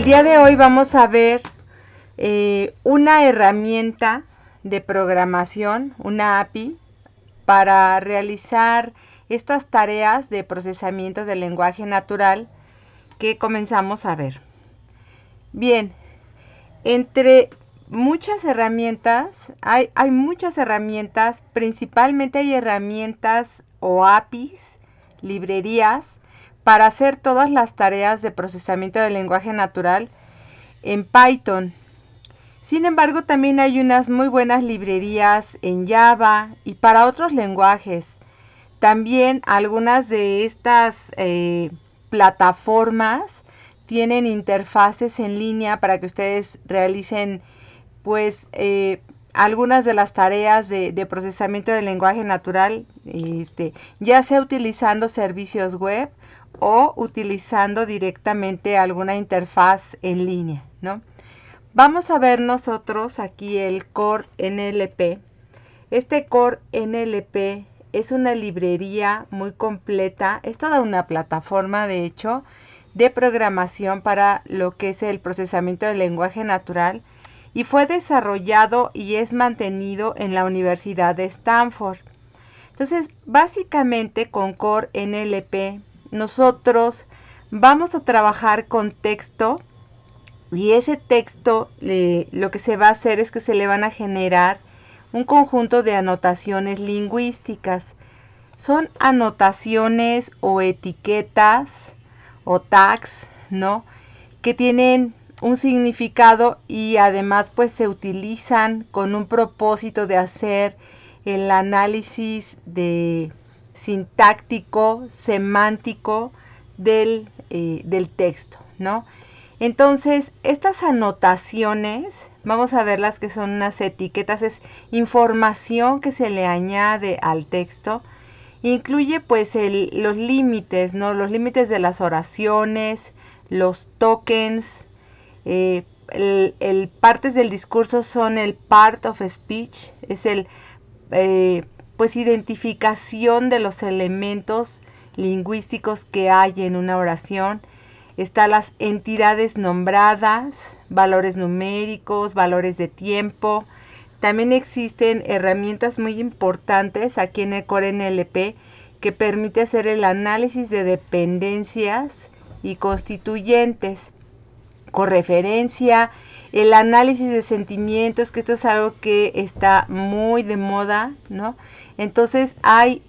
El día de hoy vamos a ver una herramienta de programación, una API, para realizar estas tareas de procesamiento del lenguaje natural que comenzamos a ver. Bien, entre muchas herramientas, hay muchas herramientas, principalmente hay herramientas o APIs, librerías, para hacer todas las tareas de procesamiento del lenguaje natural en Python. Sin embargo, también hay unas muy buenas librerías en Java y para otros lenguajes. También algunas de estas plataformas tienen interfaces en línea para que ustedes realicen pues algunas de las tareas de procesamiento del lenguaje natural, ya sea utilizando servicios web o utilizando directamente alguna interfaz en línea, ¿no? Vamos a ver nosotros aquí el Core NLP. Este Core NLP es una librería muy completa, es toda una plataforma de hecho de programación para lo que es el procesamiento del lenguaje natural y fue desarrollado y es mantenido en la Universidad de Stanford. Entonces, básicamente con Core NLP nosotros vamos a trabajar con texto y ese texto lo que se va a hacer es que se le van a generar un conjunto de anotaciones lingüísticas. Son anotaciones o etiquetas o tags, ¿no? Que tienen un significado y además pues se utilizan con un propósito de hacer el análisis de sintáctico, semántico del texto, ¿no? Entonces, estas anotaciones, vamos a ver las que son unas etiquetas, es información que se le añade al texto. Incluye pues los límites, ¿no? Los límites de las oraciones, los tokens, el partes del discurso son el part of speech, es el pues identificación de los elementos lingüísticos que hay en una oración. Están las entidades nombradas, valores numéricos, valores de tiempo. También existen herramientas muy importantes aquí en el Core NLP que permite hacer el análisis de dependencias y constituyentes, correferencia, el análisis de sentimientos, que esto es algo que está muy de moda, ¿no? Entonces hay,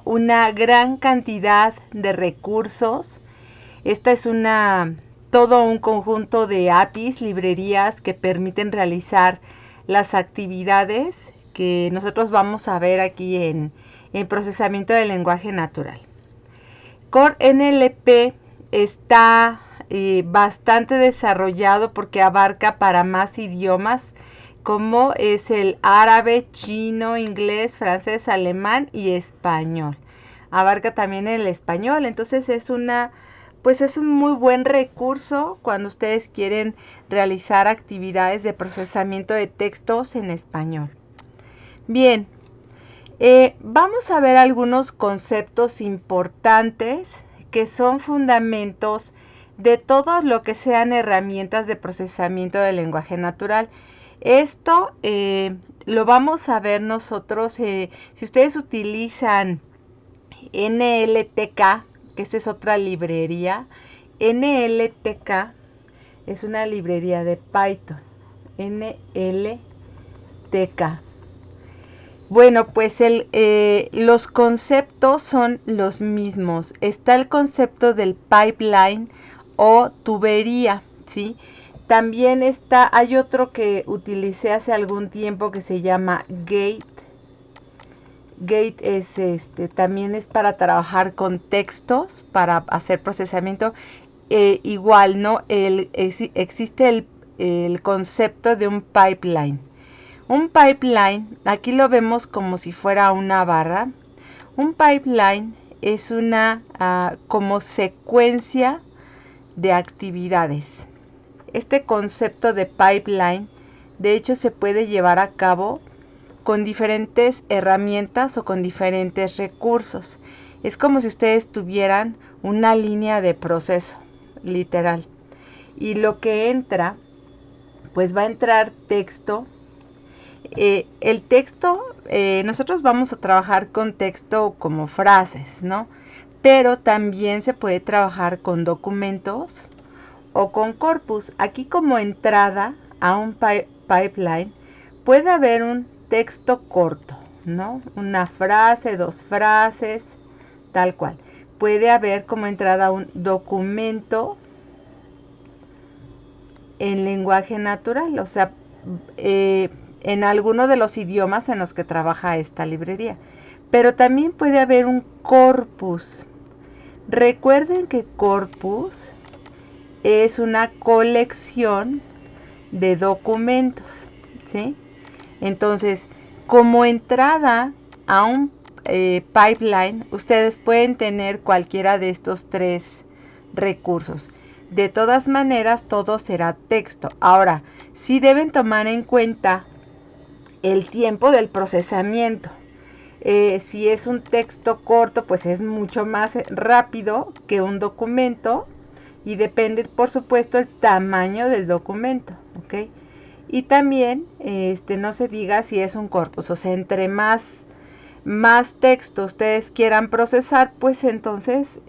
una gran cantidad de recursos. Esta es todo un conjunto de APIs, librerías que permiten realizar las actividades que nosotros vamos a ver aquí en procesamiento del lenguaje natural. Core NLP está bastante desarrollado porque abarca para más idiomas como es el árabe, chino, inglés, francés, alemán y español. Abarca también el español, entonces es un muy buen recurso cuando ustedes quieren realizar actividades de procesamiento de textos en español. Bien, vamos a ver algunos conceptos importantes que son fundamentos de todo lo que sean herramientas de procesamiento del lenguaje natural. Esto lo vamos a ver nosotros, si ustedes utilizan NLTK, que esta es otra librería. NLTK es una librería de Python. NLTK. Bueno, pues los conceptos son los mismos. Está el concepto del pipeline o tubería, ¿sí? También hay otro que utilicé hace algún tiempo que se llama gate. Gate es también es para trabajar con textos, para hacer procesamiento. Igual, ¿no? Existe el concepto de un pipeline. Un pipeline, aquí lo vemos como si fuera una barra. Un pipeline es una como secuencia de actividades. Este concepto de pipeline, de hecho, se puede llevar a cabo con diferentes herramientas o con diferentes recursos. Es como si ustedes tuvieran una línea de proceso, literal. y lo que entra, pues va a entrar texto. El texto, nosotros vamos a trabajar con texto como frases, ¿no? Pero también se puede trabajar con documentos o con corpus. Aquí como entrada a un pipeline puede haber un texto corto, ¿no? Una frase, dos frases, tal cual. Puede haber como entrada un documento en lenguaje natural, o sea, en alguno de los idiomas en los que trabaja esta librería. Pero también puede haber un corpus. Recuerden que corpus es una colección de documentos, ¿sí? Entonces, como entrada a un pipeline, ustedes pueden tener cualquiera de estos tres recursos. De todas maneras, todo será texto. Ahora, sí deben tomar en cuenta el tiempo del procesamiento. Si es un texto corto, pues es mucho más rápido que un documento y depende, por supuesto, el tamaño del documento, ¿ok? Y también, no se diga si es un corpus, o sea, entre más texto ustedes quieran procesar, pues entonces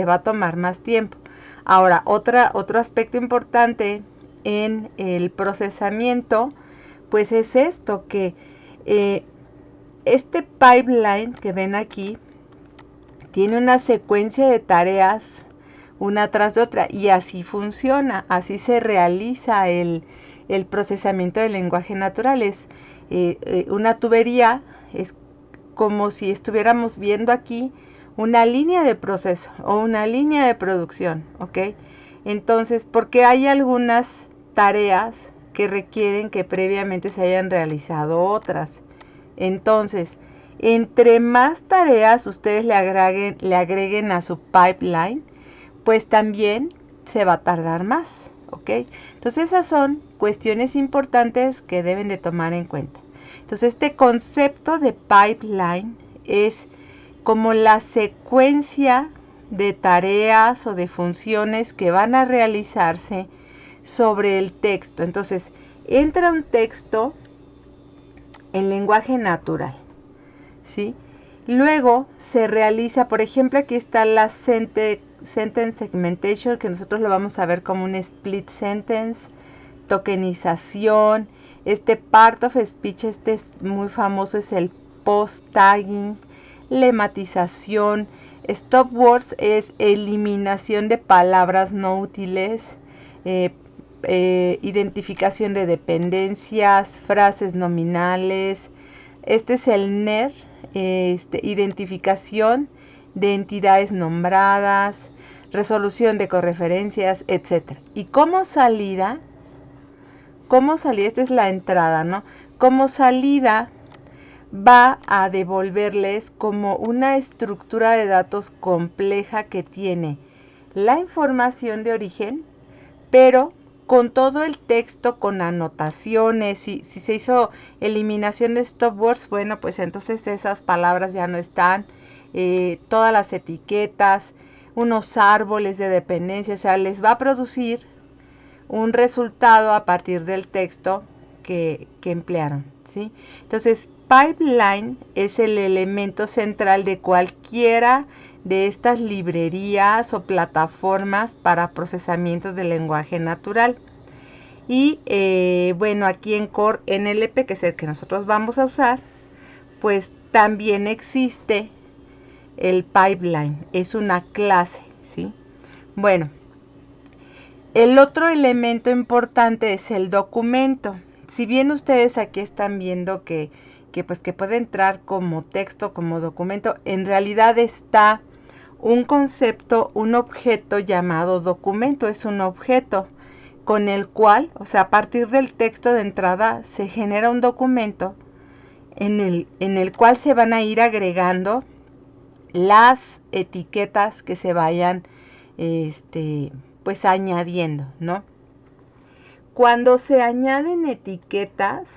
va a tomar más tiempo. Ahora, otro aspecto importante en el procesamiento, pues es esto, que este pipeline que ven aquí tiene una secuencia de tareas una tras de otra y así funciona, así se realiza el procesamiento del lenguaje natural. Es una tubería, es como si estuviéramos viendo aquí una línea de proceso o una línea de producción, ¿ok? Entonces, porque hay algunas tareas que requieren que previamente se hayan realizado otras. Entonces, entre más tareas ustedes le agreguen a su pipeline, pues también se va a tardar más, ¿ok? Entonces esas son cuestiones importantes que deben de tomar en cuenta. Entonces este concepto de pipeline es como la secuencia de tareas o de funciones que van a realizarse sobre el texto. Entonces entra un texto en lenguaje natural, ¿sí? Luego se realiza, por ejemplo, aquí está la sentence segmentation, que nosotros lo vamos a ver como un split sentence, tokenización, part of speech, es muy famoso, es el post-tagging, lematización, stop words es eliminación de palabras no útiles, identificación de dependencias, frases nominales, este es el NER, identificación de entidades nombradas, resolución de correferencias, etc. Y como salida, esta es la entrada, ¿no? Como salida va a devolverles como una estructura de datos compleja que tiene la información de origen, pero con todo el texto, con anotaciones. Si se hizo eliminación de stop words, bueno, pues entonces esas palabras ya no están, todas las etiquetas, unos árboles de dependencia, o sea, les va a producir un resultado a partir del texto que emplearon, ¿sí? Entonces, pipeline es el elemento central de cualquiera de estas librerías o plataformas para procesamiento del lenguaje natural. Y bueno, aquí en Core NLP, que es el que nosotros vamos a usar, pues también existe el pipeline, es una clase, ¿sí? Bueno, el otro elemento importante es el documento. Si bien ustedes aquí están viendo que puede entrar como texto, como documento, en realidad está un concepto, un objeto llamado documento. Es un objeto con el cual, o sea, a partir del texto de entrada, se genera un documento en el cual se van a ir agregando las etiquetas que se vayan pues añadiendo, ¿no? Cuando se añaden etiquetas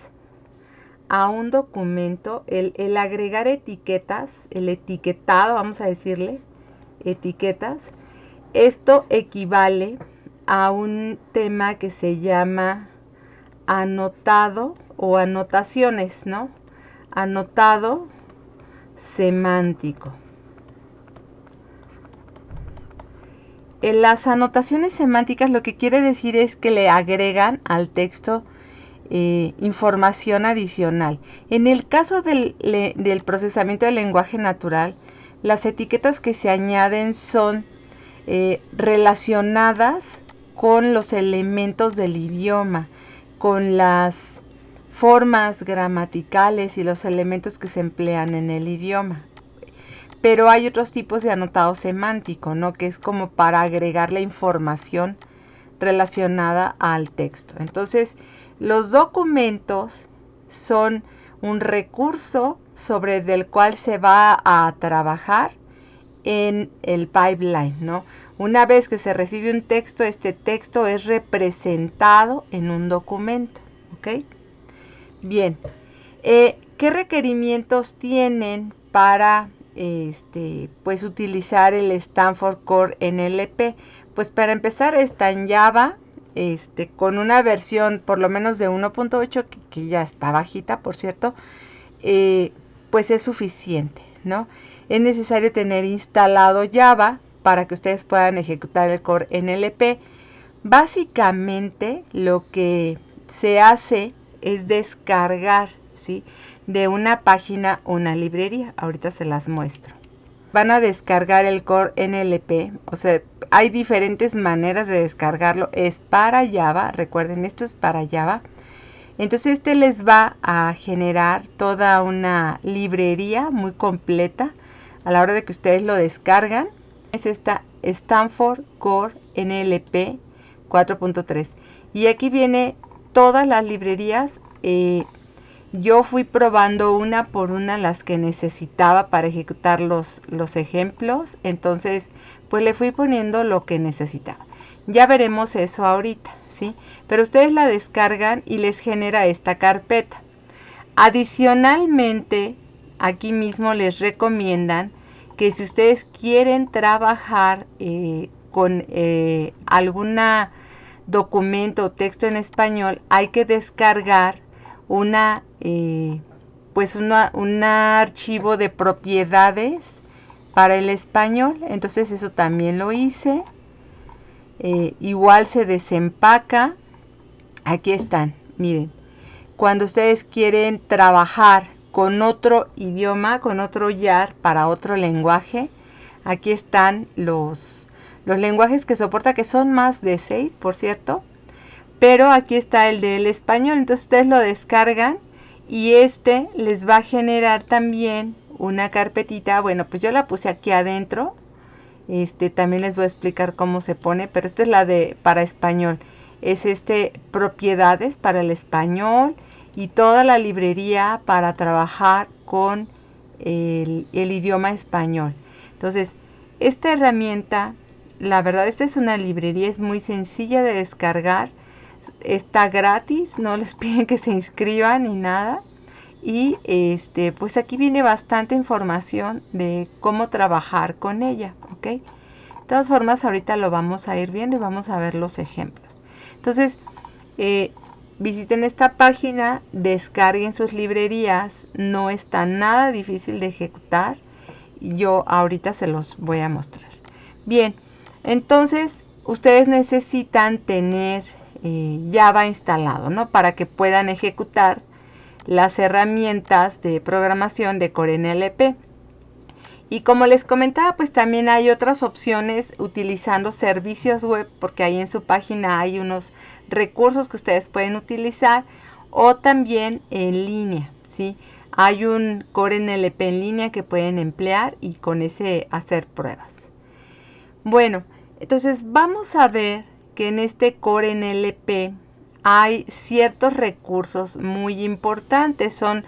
a un documento, el agregar etiquetas, el etiquetado, vamos a decirle, etiquetas, esto equivale a un tema que se llama anotado o anotaciones, ¿no? Anotado semántico. En las anotaciones semánticas lo que quiere decir es que le agregan al texto información adicional. En el caso del procesamiento del lenguaje natural, las etiquetas que se añaden son relacionadas con los elementos del idioma, con las formas gramaticales y los elementos que se emplean en el idioma. Pero hay otros tipos de anotado semántico, ¿no? Que es como para agregar la información relacionada al texto. Entonces, los documentos son un recurso sobre el cual se va a trabajar en el pipeline, ¿no? Una vez que se recibe un texto, este texto es representado en un documento, ¿ok? Bien, ¿qué requerimientos tienen para pues utilizar el Stanford Core NLP? Pues para empezar está en Java, con una versión por lo menos de 1.8 que ya está bajita, por cierto, pues es suficiente, ¿no? Es necesario tener instalado Java para que ustedes puedan ejecutar el Core NLP. Básicamente lo que se hace es descargar, ¿sí?, de una página una librería. Ahorita se las muestro. Van a descargar el Core NLP, o sea, hay diferentes maneras de descargarlo. Es para Java, recuerden, esto es para Java. Entonces les va a generar toda una librería muy completa a la hora de que ustedes lo descargan. Es esta Stanford Core NLP 4.3 y aquí viene todas las librerías. Yo fui probando una por una las que necesitaba para ejecutar los ejemplos, entonces pues le fui poniendo lo que necesitaba. Ya veremos eso ahorita, ¿sí? Pero ustedes la descargan y les genera esta carpeta. Adicionalmente, aquí mismo les recomiendan que si ustedes quieren trabajar con algún documento o texto en español, hay que descargar un archivo de propiedades para el español. Entonces eso también lo hice. Igual se desempaca. Aquí están, miren. Cuando ustedes quieren trabajar con otro idioma, con otro YAR para otro lenguaje, aquí están los lenguajes que soporta, que son más de 6, por cierto. Pero aquí está el del español, entonces ustedes lo descargan y les va a generar también una carpetita. Bueno, pues yo la puse aquí adentro. También les voy a explicar cómo se pone, pero esta es la de para español. Es propiedades para el español y toda la librería para trabajar con el idioma español. Entonces, esta herramienta, la verdad, esta es una librería, es muy sencilla de descargar. Está gratis, no les piden que se inscriban ni nada. Y pues aquí viene bastante información de cómo trabajar con ella, ¿ok? De todas formas, ahorita lo vamos a ir viendo y vamos a ver los ejemplos. Entonces, visiten esta página, descarguen sus librerías, no está nada difícil de ejecutar. Yo ahorita se los voy a mostrar. Bien, entonces ustedes necesitan tener Java instalado, ¿no? Para que puedan ejecutar las herramientas de programación de Core NLP. Y como les comentaba, pues también hay otras opciones utilizando servicios web, porque ahí en su página hay unos recursos que ustedes pueden utilizar, o también en línea, ¿sí? Hay un Core NLP en línea que pueden emplear y con ese hacer pruebas. Bueno, entonces vamos a ver que en este Core NLP hay ciertos recursos muy importantes. Son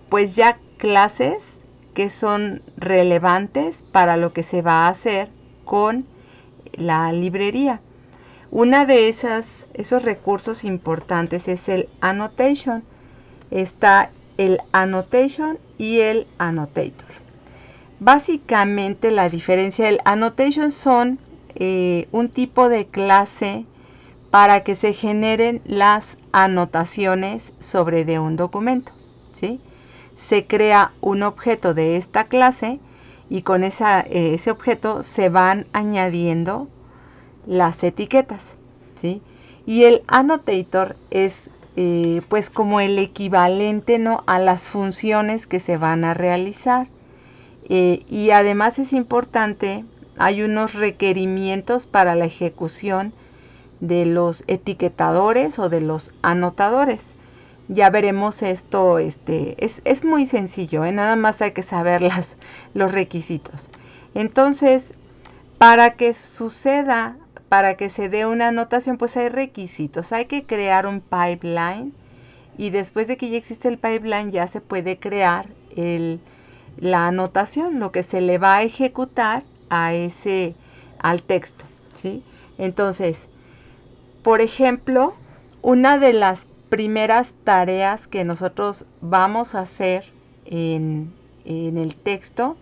pues ya clases que son relevantes para lo que se va a hacer con la librería. Una de esos recursos importantes es el annotation. Está el annotation y el annotator. Básicamente la diferencia del annotation son un tipo de clase para que se generen las anotaciones sobre de un documento, ¿sí? Se crea un objeto de esta clase y con ese objeto se van añadiendo las etiquetas, ¿sí? Y el annotator es pues como el equivalente, ¿no?, a las funciones que se van a realizar. Y además es importante, hay unos requerimientos para la ejecución de los etiquetadores o de los anotadores. Ya veremos esto, es muy sencillo, nada más hay que saber los requisitos. Entonces, para que suceda, para que se dé una anotación, pues hay requisitos. Hay que crear un pipeline y después de que ya existe el pipeline ya se puede crear la anotación, lo que se le va a ejecutar al texto, ¿sí? Entonces, por ejemplo, una de las primeras tareas que nosotros vamos a hacer en el texto,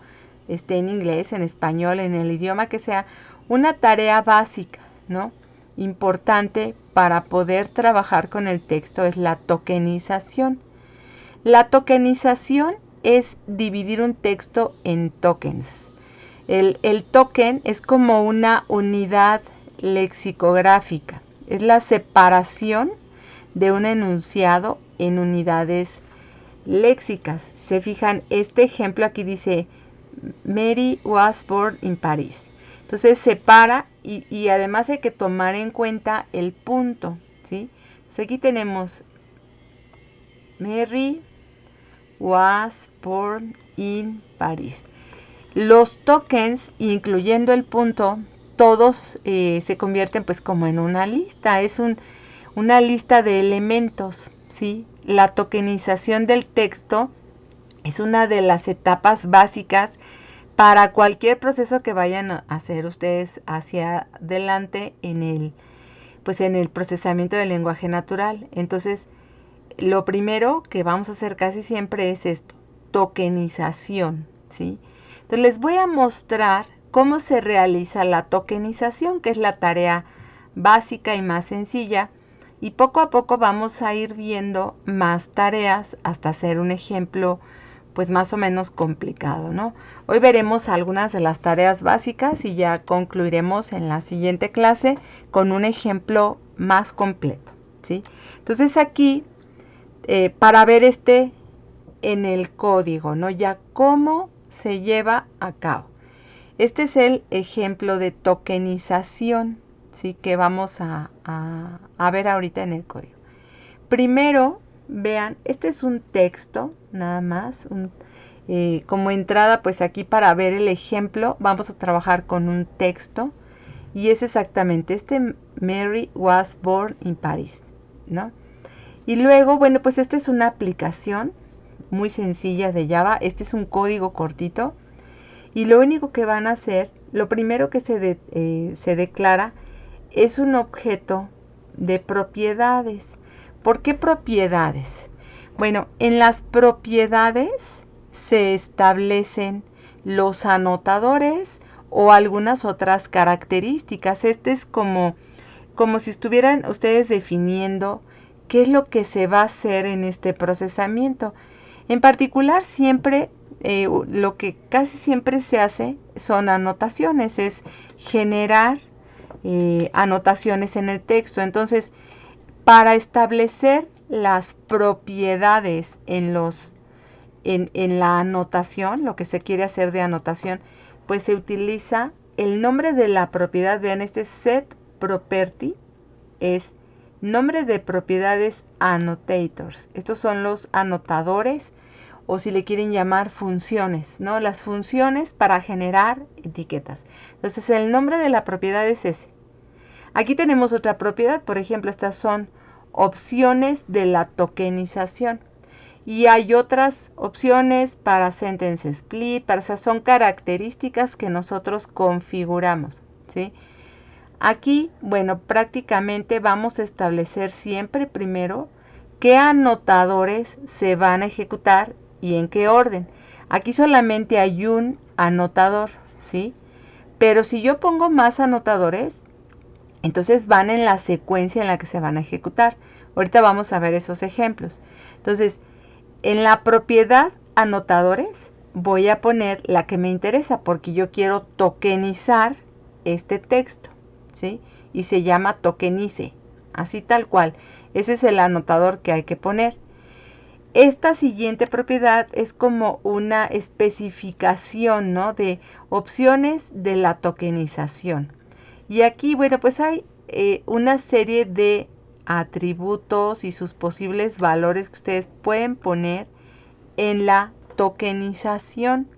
esté en inglés, en español, en el idioma que sea, una tarea básica, ¿no?, importante para poder trabajar con el texto es la tokenización. La tokenización es dividir un texto en tokens. El token es como una unidad lexicográfica, es la separación de un enunciado en unidades léxicas. Se fijan, este ejemplo aquí dice Mary was born in Paris. Entonces separa y además hay que tomar en cuenta el punto, ¿sí? Entonces aquí tenemos Mary was born in Paris. Los tokens, incluyendo el punto, todos se convierten pues como en una lista. Es una lista de elementos, ¿sí? La tokenización del texto es una de las etapas básicas para cualquier proceso que vayan a hacer ustedes hacia adelante en el procesamiento del lenguaje natural. Entonces, lo primero que vamos a hacer casi siempre es esto, tokenización, ¿sí? Entonces les voy a mostrar cómo se realiza la tokenización, que es la tarea básica y más sencilla. Y poco a poco vamos a ir viendo más tareas hasta hacer un ejemplo pues más o menos complicado, ¿no? Hoy veremos algunas de las tareas básicas y ya concluiremos en la siguiente clase con un ejemplo más completo, ¿sí? Entonces aquí, para ver en el código, ¿no?, ya cómo se lleva a cabo. Este es el ejemplo de tokenización, ¿sí?, que vamos a ver ahorita en el código. Primero, vean, este es un texto, nada más, como entrada, pues aquí para ver el ejemplo, vamos a trabajar con un texto, y es exactamente Mary was born in Paris, ¿no? Y luego, bueno, pues esta es una aplicación muy sencilla de Java, este es un código cortito, y lo único que van a hacer, lo primero que se declara es un objeto de propiedades. ¿Por qué propiedades? Bueno, en las propiedades se establecen los anotadores o algunas otras características. Este es como si estuvieran ustedes definiendo qué es lo que se va a hacer en este procesamiento. En particular, siempre lo que casi siempre se hace son anotaciones, es generar anotaciones en el texto. Entonces, para establecer las propiedades en la anotación, lo que se quiere hacer de anotación, pues se utiliza el nombre de la propiedad. Vean, este set property es nombre de propiedades annotators. Estos son los anotadores, o si le quieren llamar funciones, ¿no? Las funciones para generar etiquetas. Entonces el nombre de la propiedad es ese. Aquí tenemos otra propiedad, por ejemplo, estas son opciones de la tokenización. Y hay otras opciones para sentence split, esas son características que nosotros configuramos, ¿sí? Aquí, bueno, prácticamente vamos a establecer siempre primero qué anotadores se van a ejecutar y en qué orden. Aquí solamente hay un anotador, ¿sí? Pero si yo pongo más anotadores, entonces van en la secuencia en la que se van a ejecutar. Ahorita vamos a ver esos ejemplos. Entonces, en la propiedad anotadores voy a poner la que me interesa porque yo quiero tokenizar este texto, ¿sí? Y se llama tokenize, así tal cual. Ese es el anotador que hay que poner. Esta siguiente propiedad es como una especificación, ¿no?, de opciones de la tokenización. Y aquí, bueno, pues hay una serie de atributos y sus posibles valores que ustedes pueden poner en la tokenización.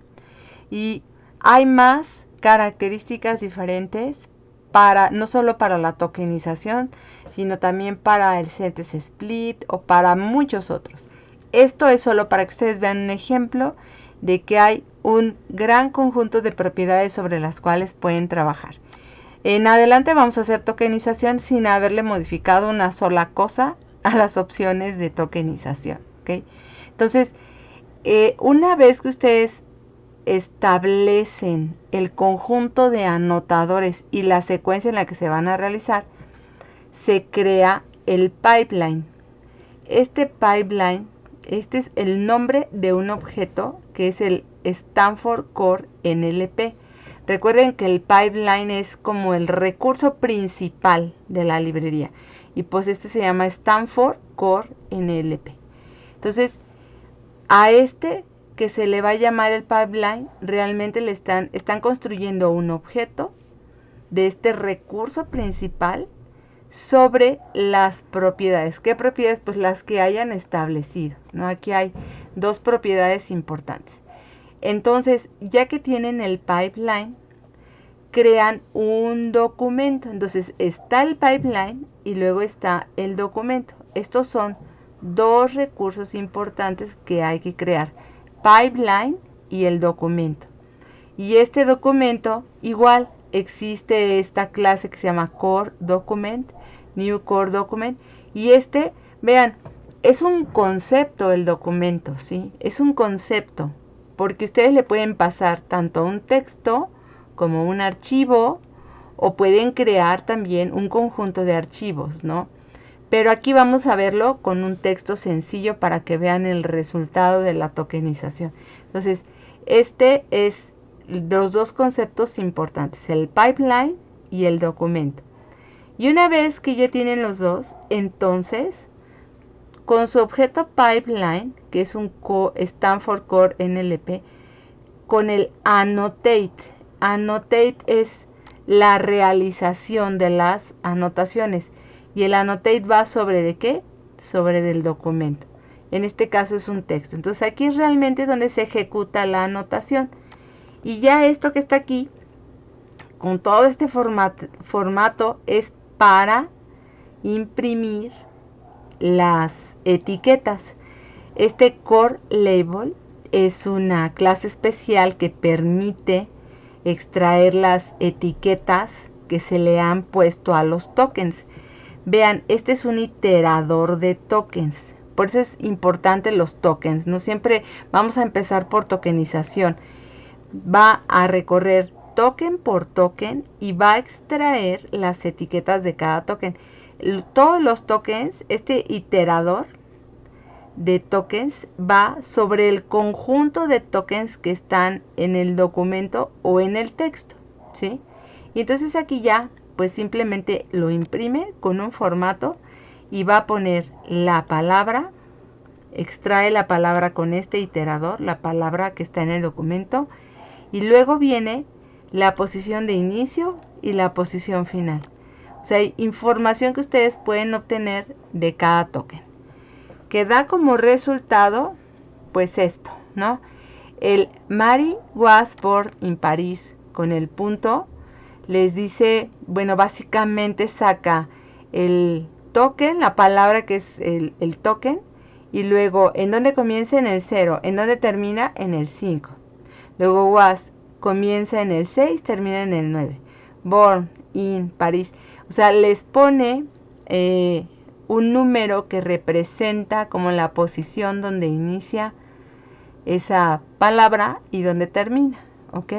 Y hay más características diferentes para, no solo para la tokenización, sino también para el sentence split o para muchos otros. Esto es solo para que ustedes vean un ejemplo de que hay un gran conjunto de propiedades sobre las cuales pueden trabajar. En adelante vamos a hacer tokenización sin haberle modificado una sola cosa a las opciones de tokenización, ¿ok? Entonces, una vez que ustedes establecen el conjunto de anotadores y la secuencia en la que se van a realizar, se crea el pipeline. Este pipeline, este es el nombre de un objeto que es el Stanford Core NLP. Recuerden que el pipeline es como el recurso principal de la librería. Y pues este se llama Stanford Core NLP. Entonces, a este que se le va a llamar el pipeline, realmente le están construyendo un objeto de este recurso principal sobre las propiedades. ¿Qué propiedades? Pues las que hayan establecido, ¿no? Aquí hay dos propiedades importantes. Entonces, ya que tienen el pipeline, crean un documento. Entonces, está el pipeline y luego está el documento. Estos son dos recursos importantes que hay que crear: pipeline y el documento. Y este documento, igual, existe esta clase que se llama Core Document, New Core Document. Y vean, es un concepto el documento, ¿sí? Es un concepto, porque ustedes le pueden pasar tanto un texto como un archivo, o pueden crear también un conjunto de archivos, ¿no? Pero aquí vamos a verlo con un texto sencillo para que vean el resultado de la tokenización. Entonces, este es los dos conceptos importantes, el pipeline y el documento. Y una vez que ya tienen los dos, entonces, con su objeto pipeline, que es un Stanford Core NLP, con el annotate. Annotate es la realización de las anotaciones. Y el annotate va sobre ¿de qué? Sobre del documento. En este caso es un texto. Entonces aquí es realmente donde se ejecuta la anotación. Y ya esto que está aquí, con todo este formato es para imprimir las etiquetas. Este Core Label es una clase especial que permite extraer las etiquetas que se le han puesto a los tokens. Vean, este es un iterador de tokens. Por eso es importante los tokens. No siempre vamos a empezar por tokenización. Va a recorrer token por token y va a extraer las etiquetas de cada token. Todos los tokens, este iterador de tokens va sobre el conjunto de tokens que están en el documento o en el texto, ¿sí? Y entonces aquí ya, pues simplemente lo imprime con un formato y va a poner la palabra, extrae la palabra con este iterador, la palabra que está en el documento, y luego viene la posición de inicio y la posición final. O sea, hay información que ustedes pueden obtener de cada token, que da como resultado, pues esto, ¿no? El Mary was born in Paris, con el punto, les dice, bueno, básicamente saca el token, la palabra que es el token, y luego en dónde comienza en el 0, en dónde termina en el 5. Luego was comienza en el 6, termina en el 9. Born in Paris. O sea, les pone un número que representa como la posición donde inicia esa palabra y donde termina, ¿ok?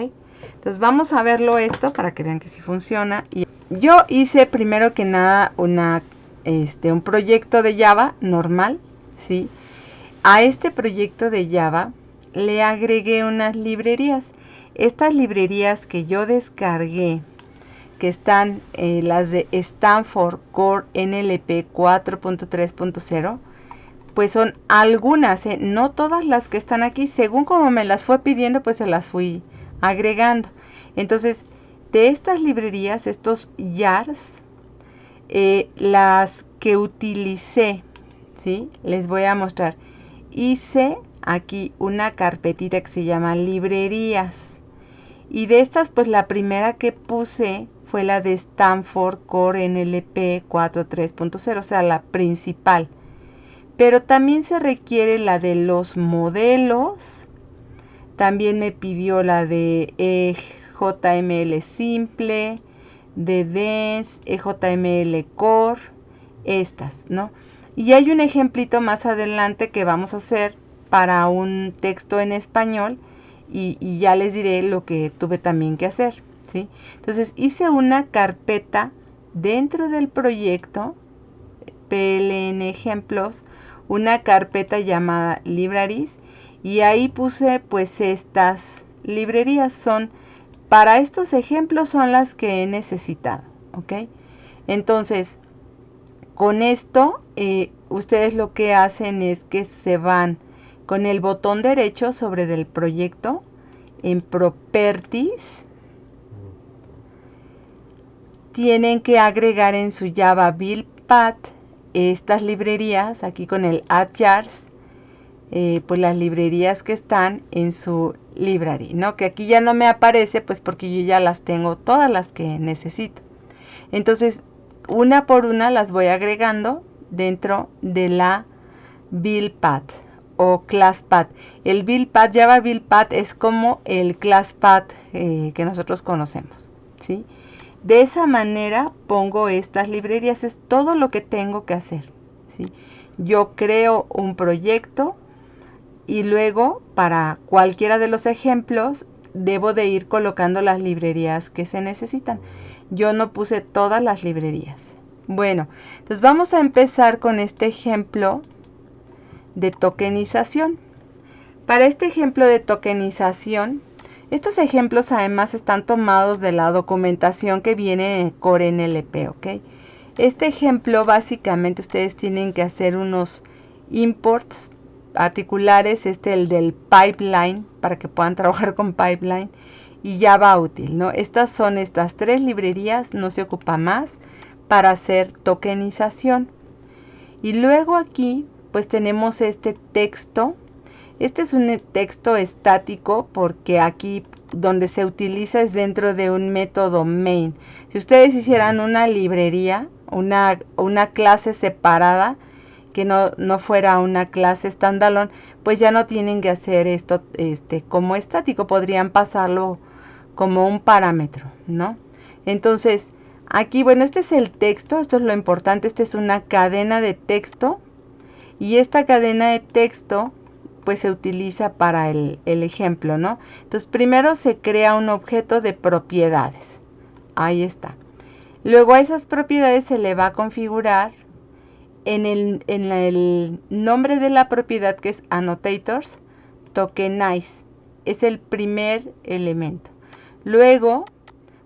Entonces vamos a verlo esto para que vean que sí funciona. Y yo hice primero que nada un proyecto de Java normal, ¿sí? A este proyecto de Java le agregué unas librerías. Estas librerías que yo descargué, que están las de Stanford Core NLP 4.3.0, pues son algunas, no todas las que están aquí. Según como me las fue pidiendo, pues se las fui agregando. Entonces, de estas librerías, estos jars, las que utilicé, ¿sí? Les voy a mostrar. Hice aquí una carpetita que se llama librerías. Y de estas, pues la primera que puse fue la de Stanford Core NLP 4.3.0, o sea, la principal. Pero también se requiere la de los modelos. También me pidió la de EJML simple, de Dense, EJML Core, estas, ¿no? Y hay un ejemplito más adelante que vamos a hacer para un texto en español y ya les diré lo que tuve también que hacer, ¿sí? Entonces hice una carpeta dentro del proyecto PLN ejemplos, una carpeta llamada libraries, y ahí puse pues estas librerías. Son para estos ejemplos, son las que he necesitado, ¿ok? Entonces con esto ustedes lo que hacen es que se van con el botón derecho sobre del proyecto en Properties, tienen que agregar en su Java Build Path estas librerías, aquí con el Add Jars, pues las librerías que están en su library, ¿no? Que aquí ya no me aparece, pues porque yo ya las tengo todas las que necesito. Entonces, una por una las voy agregando dentro de la Build Path o Class Path. El Build Path, Java Build Path, es como el Class Path que nosotros conocemos, ¿sí? De esa manera pongo estas librerías, es todo lo que tengo que hacer, ¿sí? Yo creo un proyecto y luego para cualquiera de los ejemplos debo de ir colocando las librerías que se necesitan. Yo no puse todas las librerías. Bueno, entonces vamos a empezar con este ejemplo de tokenización. Para este ejemplo de tokenización, estos ejemplos además están tomados de la documentación que viene en Core NLP, ¿ok? Este ejemplo básicamente ustedes tienen que hacer unos imports particulares, el del pipeline, para que puedan trabajar con pipeline, y ya va útil, ¿no? Estas son estas tres librerías, no se ocupa más para hacer tokenización. Y luego aquí pues tenemos este texto. Este es un texto estático porque aquí donde se utiliza es dentro de un método main. Si ustedes hicieran una librería, una clase separada, que no fuera una clase standalone, pues ya no tienen que hacer esto como estático, podrían pasarlo como un parámetro, ¿no? Entonces, aquí, bueno, este es el texto, esto es lo importante, esta es una cadena de texto, y esta cadena de texto pues se utiliza para el ejemplo, ¿no? Entonces primero se crea un objeto de propiedades, ahí está. Luego a esas propiedades se le va a configurar en el nombre de la propiedad, que es annotators, tokenize, es el primer elemento. Luego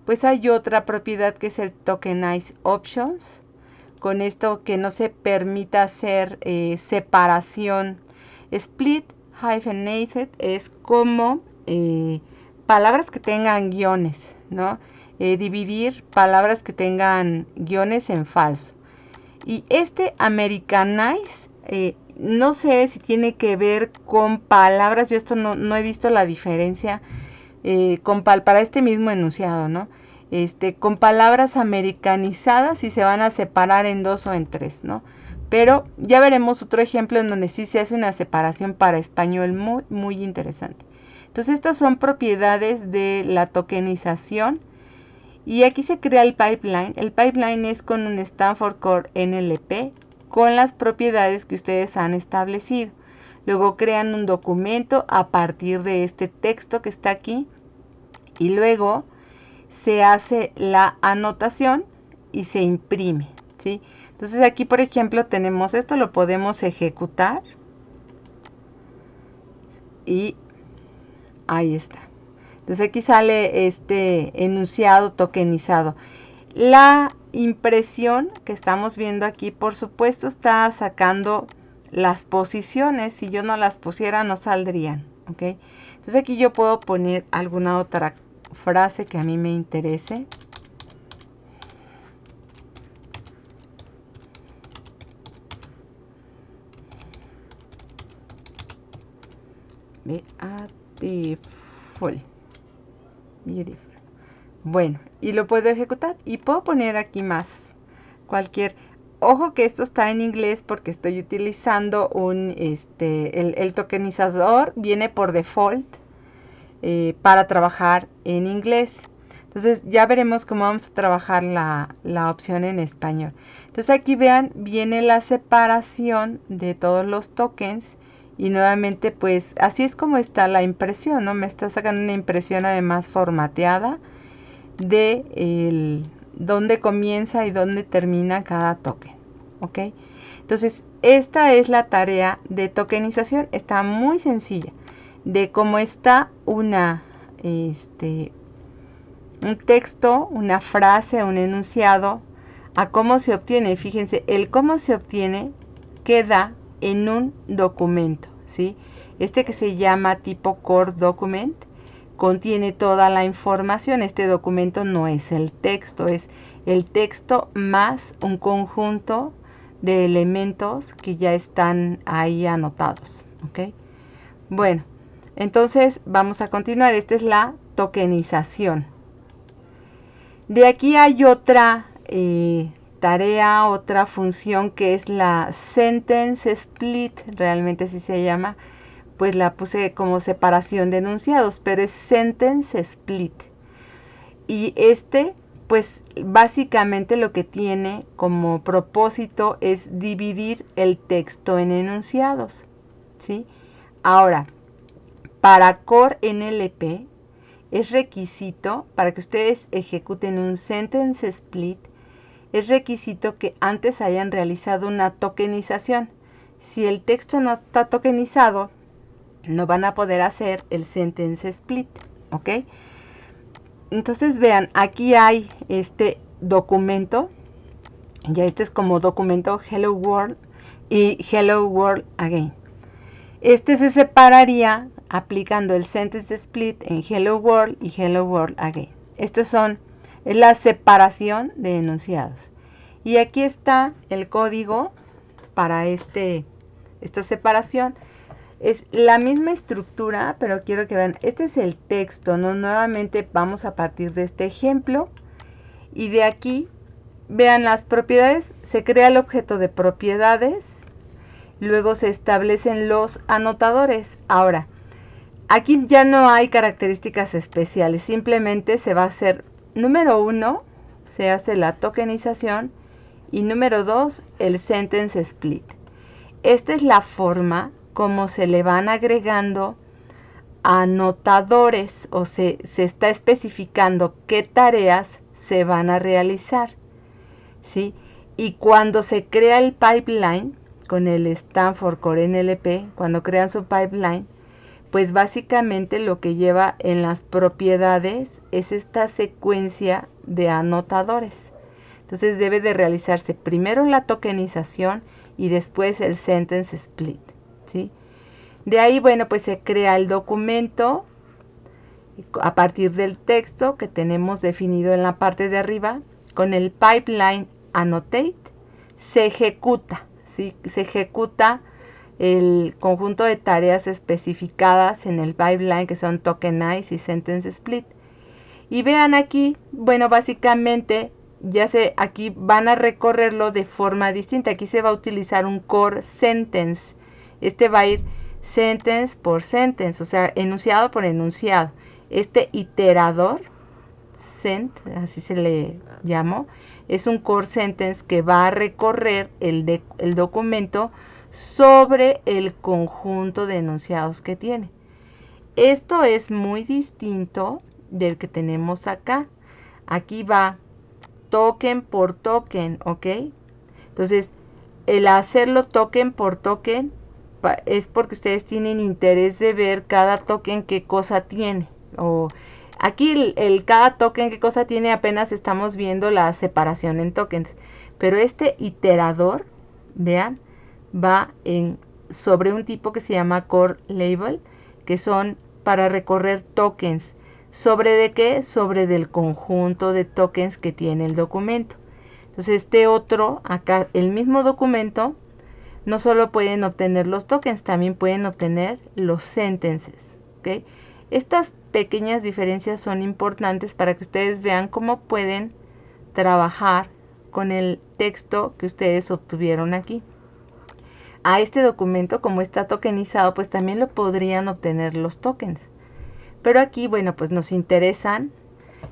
pues hay otra propiedad que es el tokenize options. Con esto que no se permita hacer separación. Split hyphenated es como palabras que tengan guiones, ¿no? Dividir palabras que tengan guiones en falso. Y este Americanize, no sé si tiene que ver con palabras, yo esto no he visto la diferencia para este mismo enunciado, ¿no? Con palabras americanizadas y se van a separar en dos o en tres, ¿no? Pero ya veremos otro ejemplo en donde sí se hace una separación para español muy, muy interesante. Entonces estas son propiedades de la tokenización. Y aquí se crea el pipeline. El pipeline es con un Stanford Core NLP con las propiedades que ustedes han establecido. Luego crean un documento a partir de este texto que está aquí y luego se hace la anotación y se imprime, ¿sí? Entonces aquí, por ejemplo, tenemos esto, lo podemos ejecutar y ahí está. Entonces aquí sale este enunciado tokenizado. La impresión que estamos viendo aquí, por supuesto, está sacando las posiciones. Si yo no las pusiera, no saldrían, ¿ok? Entonces aquí yo puedo poner alguna otra frase que a mí me interese. Beautiful. Beautiful. Bueno, y lo puedo ejecutar y puedo poner aquí más cualquier. Ojo que esto está en inglés porque estoy utilizando el tokenizador viene por default para trabajar en inglés. Entonces ya veremos cómo vamos a trabajar la opción en español. Entonces aquí vean, viene la separación de todos los tokens. Y nuevamente, pues, así es como está la impresión, ¿no? Me está sacando una impresión además formateada de dónde comienza y dónde termina cada token, ¿ok? Entonces, esta es la tarea de tokenización. Está muy sencilla. De cómo está un texto, una frase, un enunciado, a cómo se obtiene. Fíjense, el cómo se obtiene queda en un documento, ¿sí? Este que se llama tipo Core Document contiene toda la información. Este documento no es el texto, es el texto más un conjunto de elementos que ya están ahí anotados, ¿ok? Bueno, entonces vamos a continuar. Esta es la tokenización. De aquí hay otra tarea, otra función que es la sentence split, realmente así se llama, pues la puse como separación de enunciados, pero es sentence split. Y pues básicamente lo que tiene como propósito es dividir el texto en enunciados, ¿sí? Ahora, para Core NLP es requisito, para que ustedes ejecuten un sentence split, es requisito que antes hayan realizado una tokenización. Si el texto no está tokenizado, no van a poder hacer el sentence split, ¿ok? Entonces vean, aquí hay este documento, ya este es como documento Hello World y Hello World Again. Este se separaría aplicando el sentence split en Hello World y Hello World Again. Es la separación de enunciados. Y aquí está el código para esta separación. Es la misma estructura, pero quiero que vean, este es el texto, ¿no? Nuevamente vamos a partir de este ejemplo. Y de aquí, vean las propiedades, se crea el objeto de propiedades. Luego se establecen los anotadores. Ahora, aquí ya no hay características especiales. Simplemente se va a hacer, número 1, se hace la tokenización. Y número 2, el sentence split. Esta es la forma como se le van agregando anotadores o se está especificando qué tareas se van a realizar, ¿sí? Y cuando se crea el pipeline, con el Stanford Core NLP, cuando crean su pipeline, pues básicamente lo que lleva en las propiedades es esta secuencia de anotadores. Entonces debe de realizarse primero la tokenización y después el sentence split, ¿sí? De ahí, bueno, pues se crea el documento a partir del texto que tenemos definido en la parte de arriba. Con el pipeline annotate se ejecuta, ¿sí? Se ejecuta el conjunto de tareas especificadas en el pipeline que son tokenize y sentence split. Y vean aquí, bueno, básicamente aquí van a recorrerlo de forma distinta. Aquí se va a utilizar un core sentence. Este va a ir sentence por sentence, o sea, enunciado por enunciado. Este iterador, así se le llamó, es un core sentence que va a recorrer el documento sobre el conjunto de enunciados que tiene. Esto es muy distinto del que tenemos acá. Aquí va token por token, ¿ok? Entonces, el hacerlo token por token es porque ustedes tienen interés de ver cada token qué cosa tiene. O aquí cada token qué cosa tiene, apenas estamos viendo la separación en tokens. Pero este iterador, vean, va sobre un tipo que se llama core label, que son para recorrer tokens. ¿Sobre de qué? Sobre del conjunto de tokens que tiene el documento. Entonces este otro, acá el mismo documento, no solo pueden obtener los tokens, también pueden obtener los sentences. ¿Okay? Estas pequeñas diferencias son importantes para que ustedes vean cómo pueden trabajar con el texto que ustedes obtuvieron aquí. A este documento, como está tokenizado, pues también lo podrían obtener los tokens. Pero aquí, bueno, pues nos interesan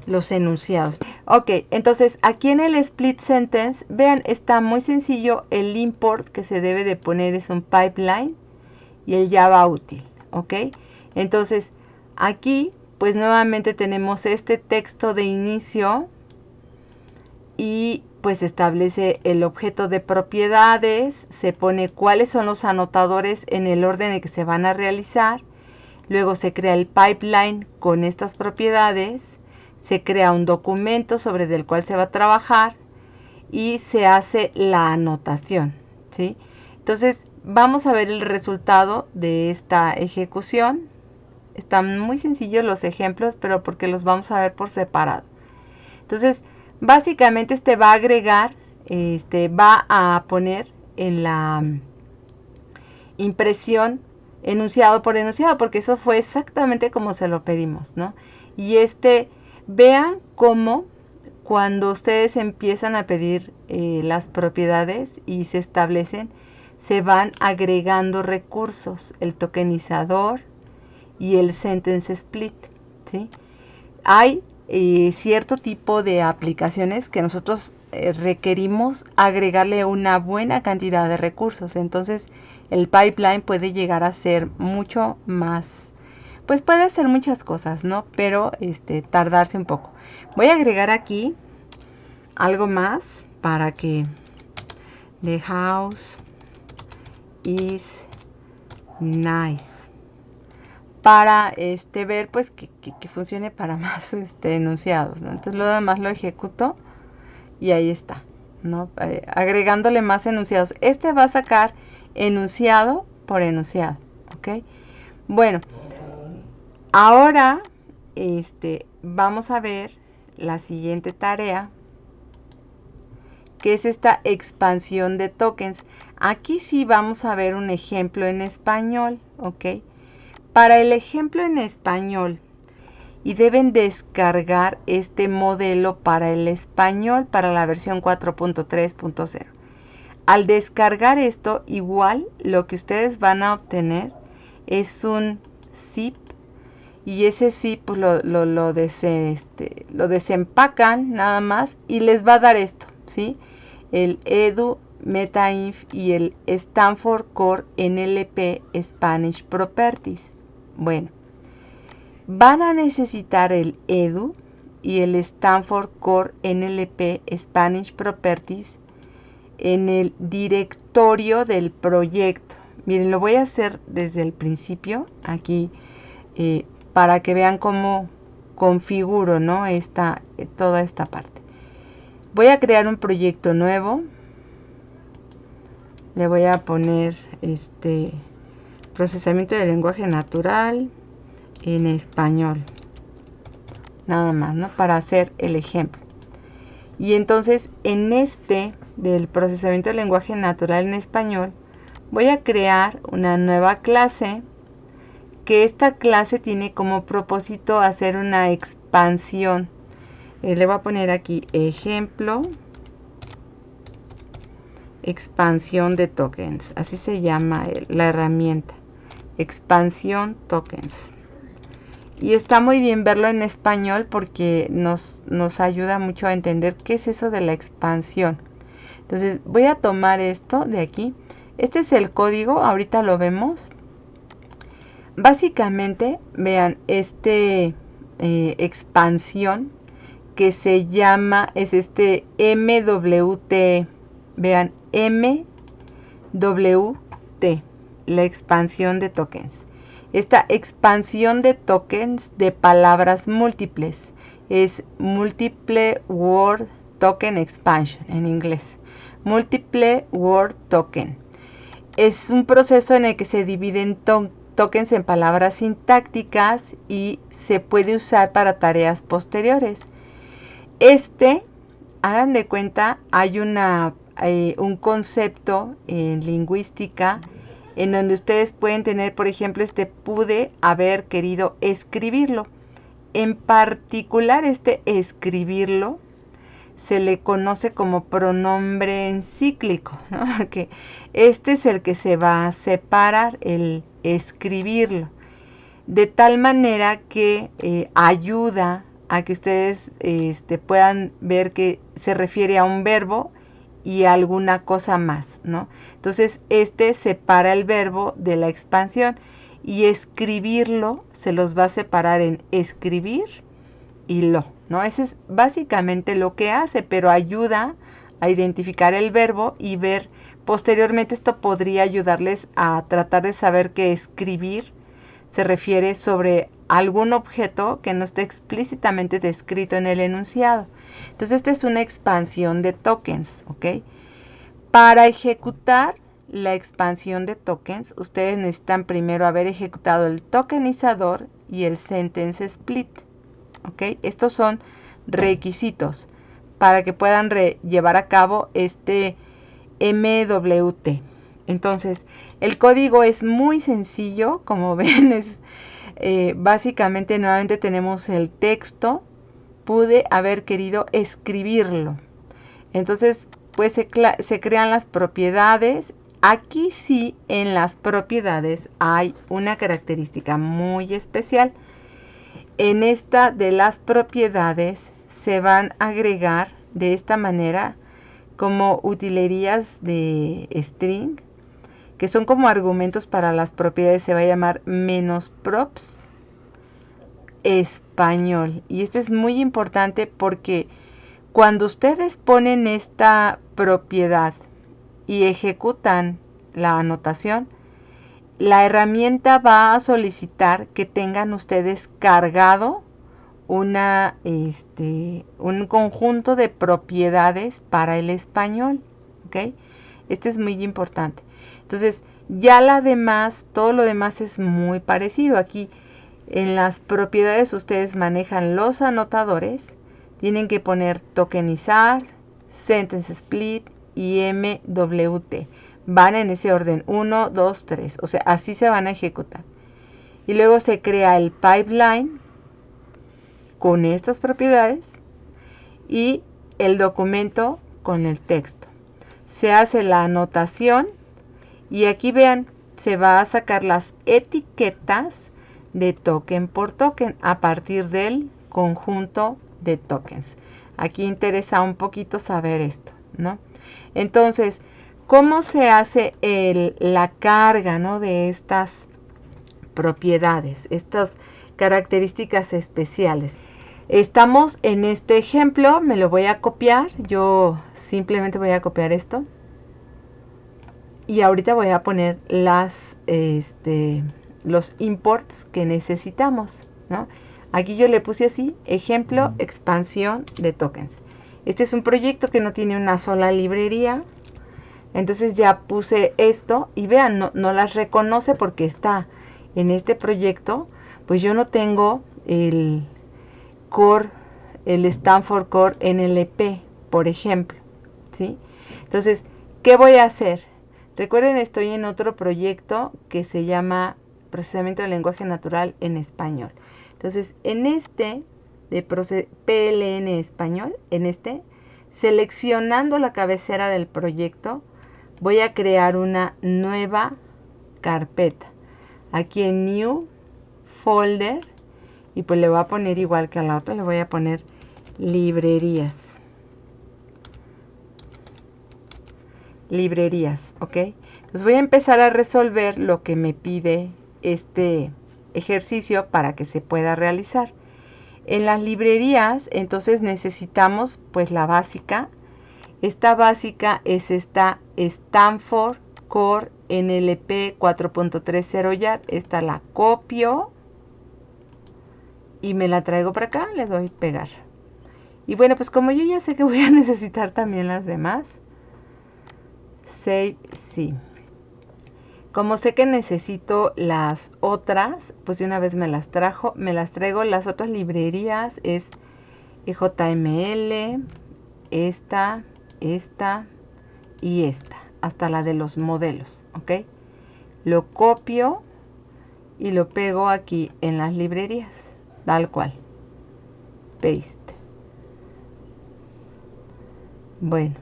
los enunciados. Ok, entonces aquí en el split sentence, vean, está muy sencillo. El import que se debe de poner es un pipeline y el Java útil. Ok, entonces aquí pues nuevamente tenemos este texto de inicio y pues establece el objeto de propiedades, se pone cuáles son los anotadores en el orden en que se van a realizar, luego se crea el pipeline con estas propiedades, se crea un documento sobre el cual se va a trabajar y se hace la anotación, ¿sí? Entonces vamos a ver el resultado de esta ejecución. Están muy sencillos los ejemplos, pero porque los vamos a ver por separado. Entonces, básicamente este va a agregar, va a poner en la impresión enunciado por enunciado, porque eso fue exactamente como se lo pedimos, ¿no? Y vean cómo cuando ustedes empiezan a pedir las propiedades y se establecen, se van agregando recursos, el tokenizador y el sentence split, ¿sí? Hay cierto tipo de aplicaciones que nosotros requerimos agregarle una buena cantidad de recursos. Entonces el pipeline puede llegar a ser mucho más, pues puede hacer muchas cosas, ¿no? Pero tardarse un poco. Voy a agregar aquí algo más para que the house is nice, para ver pues que funcione para más enunciados, ¿no? Entonces lo demás lo ejecuto y ahí está, ¿no? Agregándole más enunciados. Va a sacar enunciado por enunciado, ¿ok? Bueno, ahora vamos a ver la siguiente tarea, que es esta expansión de tokens. Aquí sí vamos a ver un ejemplo en español, ¿ok? Para el ejemplo en español, y deben descargar este modelo para el español, para la versión 4.3.0. Al descargar esto, igual lo que ustedes van a obtener es un zip, y ese zip pues, lo desempacan nada más y les va a dar esto, ¿sí? El edu metainf y el Stanford Core NLP Spanish Properties. Bueno, van a necesitar el edu y el Stanford Core NLP Spanish Properties en el directorio del proyecto. Miren, lo voy a hacer desde el principio aquí para que vean cómo configuro, ¿no? Toda esta parte. Voy a crear un proyecto nuevo. Le voy a poner procesamiento de lenguaje natural en español. Nada más, ¿no? Para hacer el ejemplo. Y entonces en del procesamiento de lenguaje natural en español, voy a crear una nueva clase, que esta clase tiene como propósito hacer una expansión. Le voy a poner aquí ejemplo, expansión de tokens. Así se llama la herramienta, expansión tokens. Y está muy bien verlo en español porque nos ayuda mucho a entender qué es eso de la expansión. Entonces voy a tomar esto de aquí. Este es el código, ahorita lo vemos. Básicamente, vean, expansión que se llama, es este MWT. Vean, MWT, la expansión de tokens. Esta expansión de tokens de palabras múltiples es Multiple Word Token Expansion en inglés. Multiple Word Token. Es un proceso en el que se dividen tokens en palabras sintácticas y se puede usar para tareas posteriores. Hagan de cuenta, hay un concepto en lingüística en donde ustedes pueden tener, por ejemplo, pude haber querido escribirlo. En particular, escribirlo se le conoce como pronombre encíclico, ¿no? Que es el que se va a separar, el escribirlo, de tal manera que ayuda a que ustedes puedan ver que se refiere a un verbo y a alguna cosa más, ¿no? Entonces, separa el verbo de la expansión y escribirlo se los va a separar en escribir y lo, ¿no? Ese es básicamente lo que hace, pero ayuda a identificar el verbo y ver posteriormente. Esto podría ayudarles a tratar de saber que escribir se refiere sobre algún objeto que no esté explícitamente descrito en el enunciado. Entonces, esta es una expansión de tokens, ¿ok? Para ejecutar la expansión de tokens, ustedes necesitan primero haber ejecutado el tokenizador y el sentence split, ¿ok? Estos son requisitos para que puedan llevar a cabo este MWT. Entonces, el código es muy sencillo, como ven, básicamente nuevamente tenemos el texto, pude haber querido escribirlo. Entonces, pues se crean las propiedades. Aquí sí, en las propiedades hay una característica muy especial. En esta de las propiedades se van a agregar de esta manera como utilerías de string, que son como argumentos para las propiedades. Se va a llamar -props español. Y este es muy importante porque cuando ustedes ponen esta propiedad y ejecutan la anotación, la herramienta va a solicitar que tengan ustedes cargado un conjunto de propiedades para el español, ¿ok? Este es muy importante. Entonces, ya todo lo demás es muy parecido. Aquí en las propiedades ustedes manejan los anotadores, tienen que poner tokenizar, sentence split y MWT. Van en ese orden, 1, 2, 3. O sea, así se van a ejecutar. Y luego se crea el pipeline con estas propiedades y el documento con el texto. Se hace la anotación y aquí vean, se va a sacar las etiquetas de token por token a partir del conjunto de tokens. Aquí interesa un poquito saber esto, ¿no? Entonces, ¿cómo se hace la carga, ¿no?, de estas propiedades, estas características especiales? Estamos en este ejemplo, me lo voy a copiar, yo simplemente voy a copiar esto. Y ahorita voy a poner los imports que necesitamos, ¿no? Aquí yo le puse así, ejemplo, expansión de tokens. Este es un proyecto que no tiene una sola librería. Entonces ya puse esto y vean, no las reconoce porque está en este proyecto. Pues yo no tengo el Core, el Stanford Core NLP, por ejemplo, ¿sí? Entonces, ¿qué voy a hacer? Recuerden, estoy en otro proyecto que se llama Procesamiento del Lenguaje Natural en Español. Entonces, en de PLN Español, seleccionando la cabecera del proyecto, voy a crear una nueva carpeta. Aquí en New Folder, y pues le voy a poner igual que a la otra, le voy a poner librerías. Librerías, ¿ok? Entonces voy a empezar a resolver lo que me pide este ejercicio para que se pueda realizar. En las librerías, entonces necesitamos pues la básica. Esta básica es esta Stanford Core NLP 4.30 YAR. Esta la copio y me la traigo para acá, le doy pegar. Y bueno, pues como yo ya sé que voy a necesitar también las demás, Save, sí. Como sé que necesito las otras, pues de una vez me las traigo. Las otras librerías es JML, esta y esta, hasta la de los modelos, ¿ok? Lo copio y lo pego aquí en las librerías, tal cual. Paste. Bueno.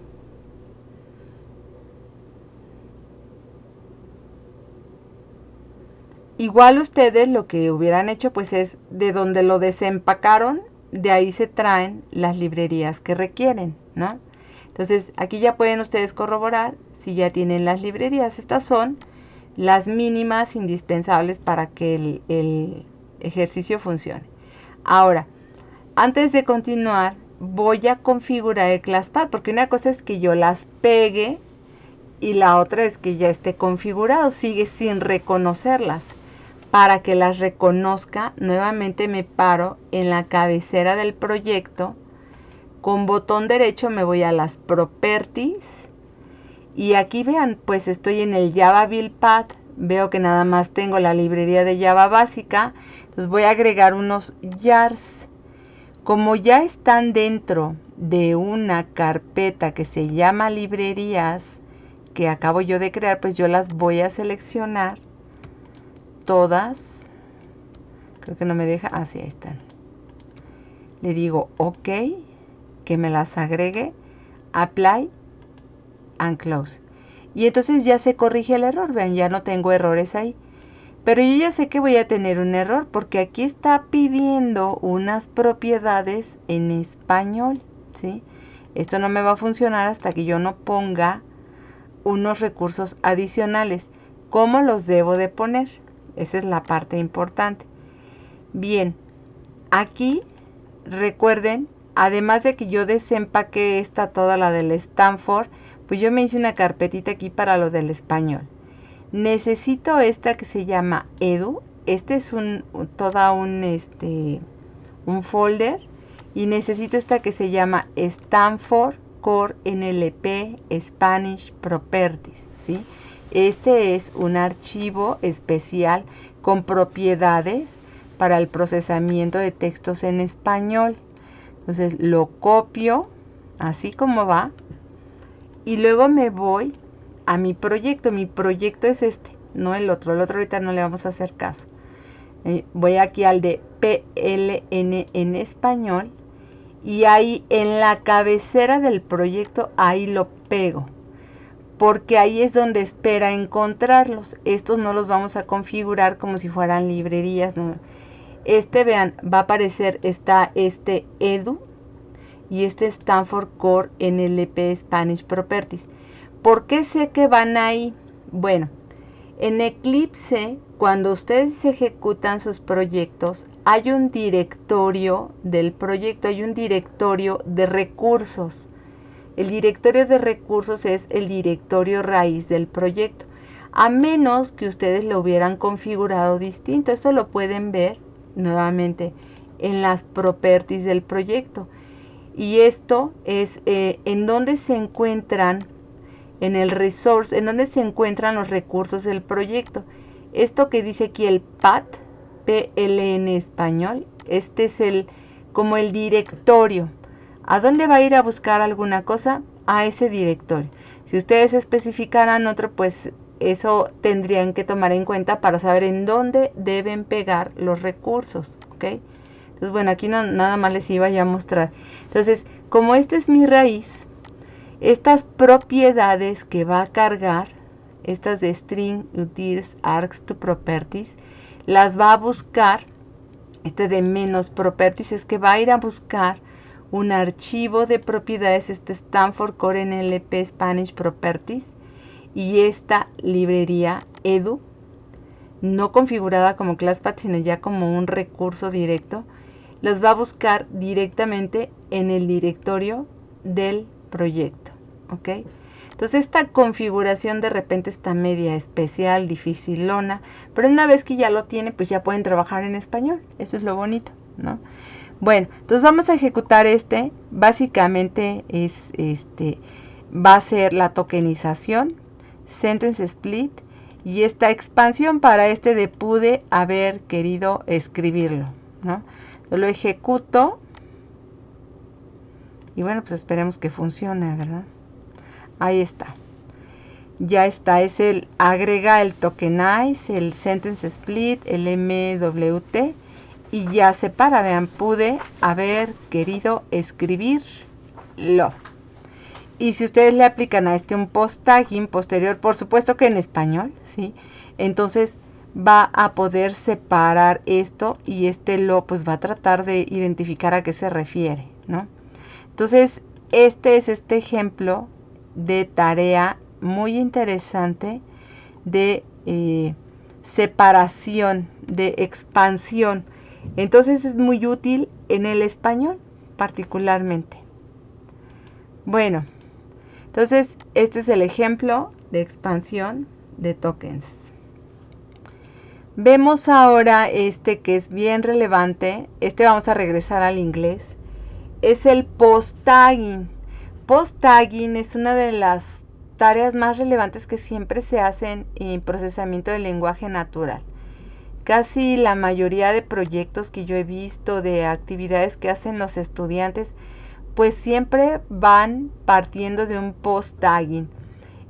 Igual ustedes lo que hubieran hecho pues es de donde lo desempacaron, de ahí se traen las librerías que requieren, ¿no? Entonces aquí ya pueden ustedes corroborar si ya tienen las librerías. Estas son las mínimas indispensables para que el ejercicio funcione. Ahora, antes de continuar, voy a configurar el ClassPad, porque una cosa es que yo las pegue y la otra es que ya esté configurado, sigue sin reconocerlas. Para que las reconozca, nuevamente me paro en la cabecera del proyecto. Con botón derecho me voy a las Properties. Y aquí vean, pues estoy en el Java Build Path. Veo que nada más tengo la librería de Java básica. Entonces voy a agregar unos jars. Como ya están dentro de una carpeta que se llama librerías, que acabo yo de crear, pues yo las voy a seleccionar todas. Creo que no me deja. Ah, sí, ahí están. Le digo OK, que me las agregue, Apply and Close. Y entonces ya se corrige el error. Vean, ya no tengo errores ahí. Pero yo ya sé que voy a tener un error porque aquí está pidiendo unas propiedades en español, ¿sí? Esto no me va a funcionar hasta que yo no ponga unos recursos adicionales. ¿Cómo los debo de poner? Esa es la parte importante. Bien, aquí recuerden, además de que yo desempaqué esta toda la del Stanford, pues yo me hice una carpetita aquí para lo del español. Necesito esta que se llama Edu. Este es un folder. Y necesito esta que se llama Stanford Core NLP Spanish Properties, ¿sí? Este es un archivo especial con propiedades para el procesamiento de textos en español. Entonces lo copio, así como va, y luego me voy a mi proyecto. Mi proyecto es este, no el otro. El otro ahorita no le vamos a hacer caso. Voy aquí al de PLN en español, y ahí en la cabecera del proyecto, ahí lo pego. Porque ahí es donde espera encontrarlos. Estos no los vamos a configurar como si fueran librerías, no. Vean, va a aparecer, está este Edu y este Stanford Core NLP Spanish Properties. ¿Por qué sé que van ahí? Bueno, en Eclipse, cuando ustedes ejecutan sus proyectos, hay un directorio del proyecto, hay un directorio de recursos. El directorio de recursos es el directorio raíz del proyecto, a menos que ustedes lo hubieran configurado distinto. Eso lo pueden ver nuevamente en las properties del proyecto. Y esto es en donde se encuentran, en el resource, en donde se encuentran los recursos del proyecto. Esto que dice aquí el path, PLN español, este es como el directorio. ¿A dónde va a ir a buscar alguna cosa? A ese directorio. Si ustedes especificaran otro, pues eso tendrían que tomar en cuenta para saber en dónde deben pegar los recursos, ¿ok? Entonces, bueno, aquí nada más les iba ya a mostrar. Entonces, como esta es mi raíz, estas propiedades que va a cargar, estas de string, utils, args to properties, las va a buscar. De menos properties es que va a ir a buscar un archivo de propiedades, Stanford Core NLP Spanish Properties, y esta librería Edu, no configurada como ClassPad, sino ya como un recurso directo, los va a buscar directamente en el directorio del proyecto, ¿ok? Entonces esta configuración de repente está media especial, dificilona, pero una vez que ya lo tiene, pues ya pueden trabajar en español. Eso es lo bonito, ¿no? Bueno, entonces vamos a ejecutar básicamente va a ser la tokenización, sentence split, y esta expansión para de pude haber querido escribirlo, ¿no? Yo lo ejecuto y bueno, pues esperemos que funcione, ¿verdad? Ahí está. Ya está, agrega el tokenize, el sentence split, el MWT y ya se para, vean, pude haber querido escribirlo. Y si ustedes le aplican a un post tagging posterior, por supuesto que en español, ¿sí? Entonces va a poder separar esto y lo pues va a tratar de identificar a qué se refiere, ¿no? Entonces, es ejemplo de tarea muy interesante de separación, de expansión. Entonces es muy útil en el español particularmente. Bueno, entonces este es el ejemplo de expansión de tokens. Vemos ahora que es bien relevante. Vamos a regresar al inglés. Es el post-tagging. Post-tagging es una de las tareas más relevantes que siempre se hacen en procesamiento del lenguaje natural. Casi la mayoría de proyectos que yo he visto, de actividades que hacen los estudiantes, pues siempre van partiendo de un post-tagging.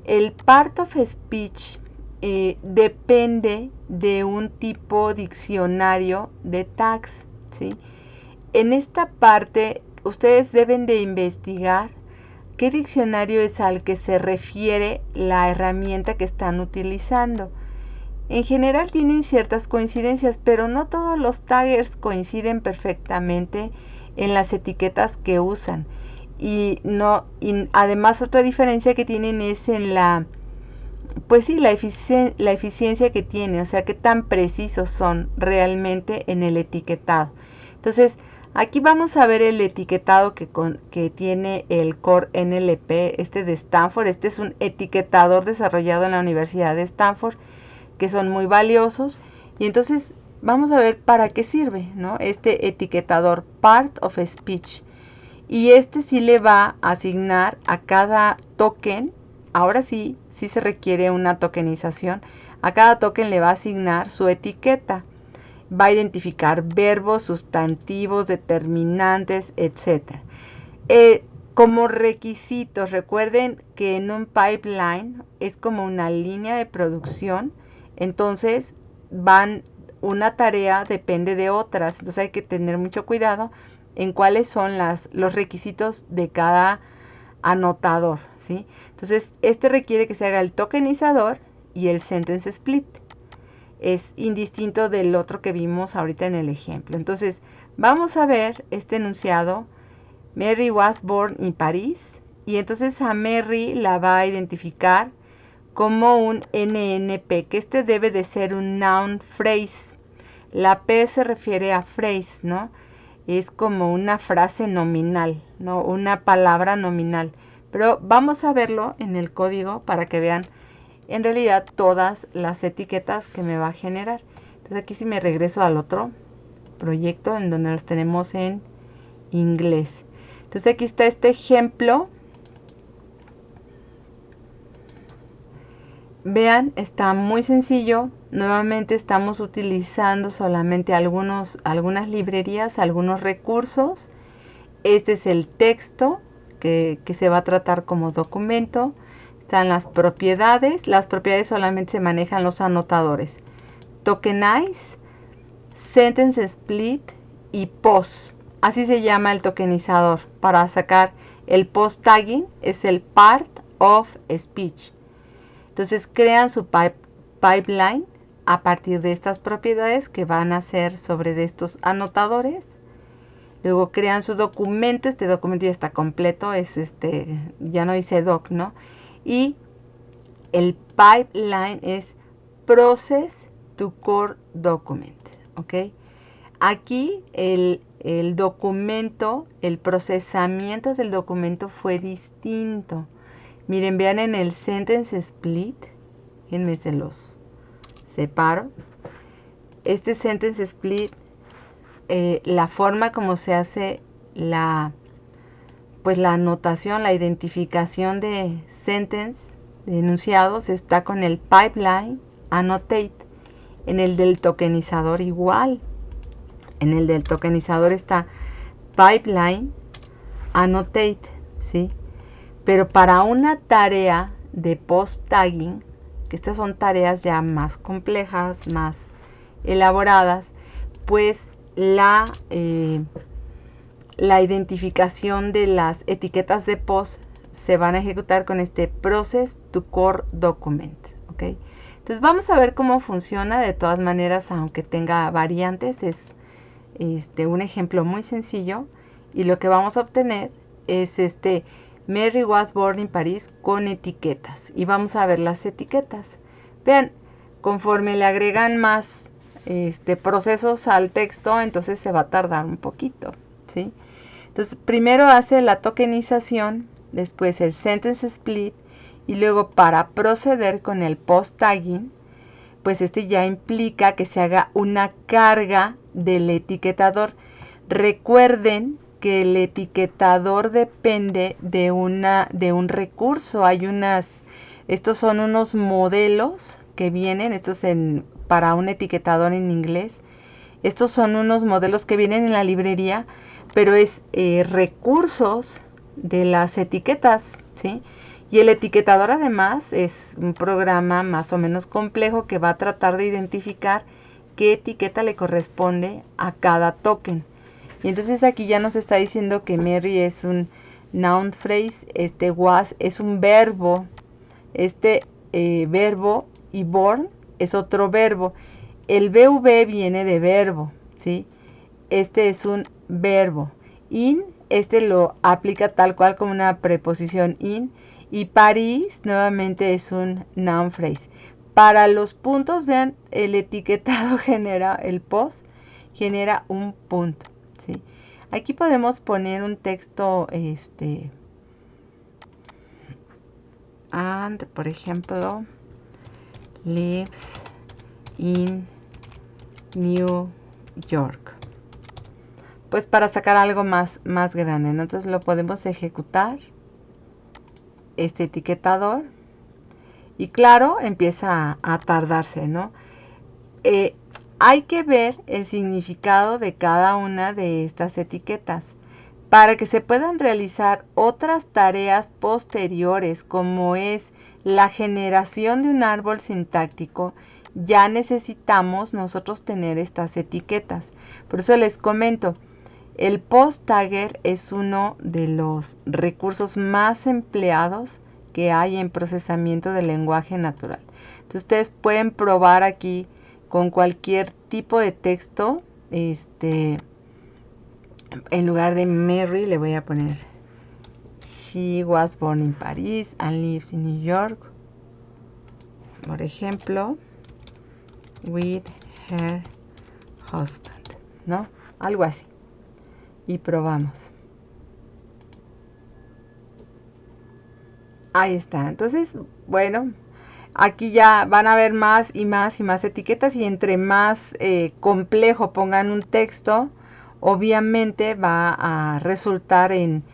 El part of speech depende de un tipo diccionario de tags, ¿sí? En esta parte ustedes deben de investigar qué diccionario es al que se refiere la herramienta que están utilizando. En general tienen ciertas coincidencias, pero no todos los taggers coinciden perfectamente en las etiquetas que usan. Y además otra diferencia que tienen es en pues sí, la eficiencia que tienen, o sea, qué tan precisos son realmente en el etiquetado. Entonces, aquí vamos a ver el etiquetado que tiene el Core NLP, de Stanford. Este es un etiquetador desarrollado en la Universidad de Stanford, que son muy valiosos. Y entonces vamos a ver para qué sirve, ¿no? Este etiquetador, Part of Speech. Y sí le va a asignar a cada token. Ahora sí se requiere una tokenización. A cada token le va a asignar su etiqueta. Va a identificar verbos, sustantivos, determinantes, etc. Como requisitos, recuerden que en un pipeline es como una línea de producción. Entonces una tarea depende de otras. Entonces hay que tener mucho cuidado en cuáles son los requisitos de cada anotador, ¿sí? Entonces, requiere que se haga el tokenizador y el sentence split. Es indistinto del otro que vimos ahorita en el ejemplo. Entonces, vamos a ver este enunciado. Mary was born in Paris. Y entonces a Mary la va a identificar como un NNP, que debe de ser un noun phrase. La P se refiere a phrase, ¿no? Es como una frase nominal, ¿no? Una palabra nominal. Pero vamos a verlo en el código para que vean en realidad todas las etiquetas que me va a generar. Entonces aquí si me regreso al otro proyecto en donde los tenemos en inglés. Entonces aquí está este ejemplo. Vean, está muy sencillo. Nuevamente estamos utilizando solamente algunas librerías, algunos recursos. Este es el texto que se va a tratar como documento. Están las propiedades. Las propiedades solamente se manejan los anotadores. Tokenize, sentence split y post. Así se llama el tokenizador. Para sacar el post tagging es el part of speech. Entonces crean su pipeline a partir de estas propiedades que van a ser sobre de estos anotadores. Luego crean su documento. Este documento ya está completo. Ya no dice doc, ¿no? Y el pipeline es process to core document. ¿Ok? Aquí el documento, el procesamiento del documento fue distinto. Miren, vean en el sentence split, déjenme se los separo. Este sentence split, la forma como se hace pues la anotación, la identificación de sentence, de enunciados, está con el pipeline annotate. En el del tokenizador igual. En el del tokenizador está pipeline annotate, ¿sí? Pero para una tarea de post tagging, que estas son tareas ya más complejas, más elaboradas, pues la identificación de las etiquetas de post se van a ejecutar con este process to core document, ¿ok? Entonces vamos a ver cómo funciona. De todas maneras, aunque tenga variantes, es un ejemplo muy sencillo, y lo que vamos a obtener es Mary was born in Paris con etiquetas, y vamos a ver las etiquetas. Vean, conforme le agregan más procesos al texto, entonces se va a tardar un poquito, ¿sí? Entonces primero hace la tokenización, después el sentence split, y luego para proceder con el post tagging, pues ya implica que se haga una carga del etiquetador. Recuerden que el etiquetador depende de un recurso. Estos son unos modelos que vienen, para un etiquetador en inglés. Estos son unos modelos que vienen en la librería, pero es recursos de las etiquetas, ¿sí? Y el etiquetador además es un programa más o menos complejo que va a tratar de identificar qué etiqueta le corresponde a cada token. Y entonces aquí ya nos está diciendo que Mary es un noun phrase, was es un verbo, verbo, y born es otro verbo. El VV viene de verbo, ¿sí? Este es un verbo. In, lo aplica tal cual como una preposición in. Y París nuevamente es un noun phrase. Para los puntos, vean, el etiquetado genera, el post genera un punto, ¿sí? Aquí podemos poner un texto, and, por ejemplo, lives in New York. Pues para sacar algo más grande, ¿no? Entonces lo podemos ejecutar, este etiquetador, y claro, empieza a tardarse, ¿no? Hay que ver el significado de cada una de estas etiquetas para que se puedan realizar otras tareas posteriores, como es la generación de un árbol sintáctico. Ya necesitamos nosotros tener estas etiquetas. Por eso les comento, el post tagger es uno de los recursos más empleados que hay en procesamiento del lenguaje natural. Entonces ustedes pueden probar aquí con cualquier tipo de texto. En lugar de Mary le voy a poner She was born in Paris and lives in New York, por ejemplo, with her husband, ¿no? Algo así. Y probamos. Ahí está. Entonces, bueno, aquí ya van a ver más y más y más etiquetas, y entre más complejo pongan un texto, obviamente va a resultar en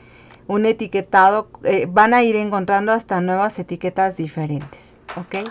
un etiquetado, van a ir encontrando hasta nuevas etiquetas diferentes, ¿ok?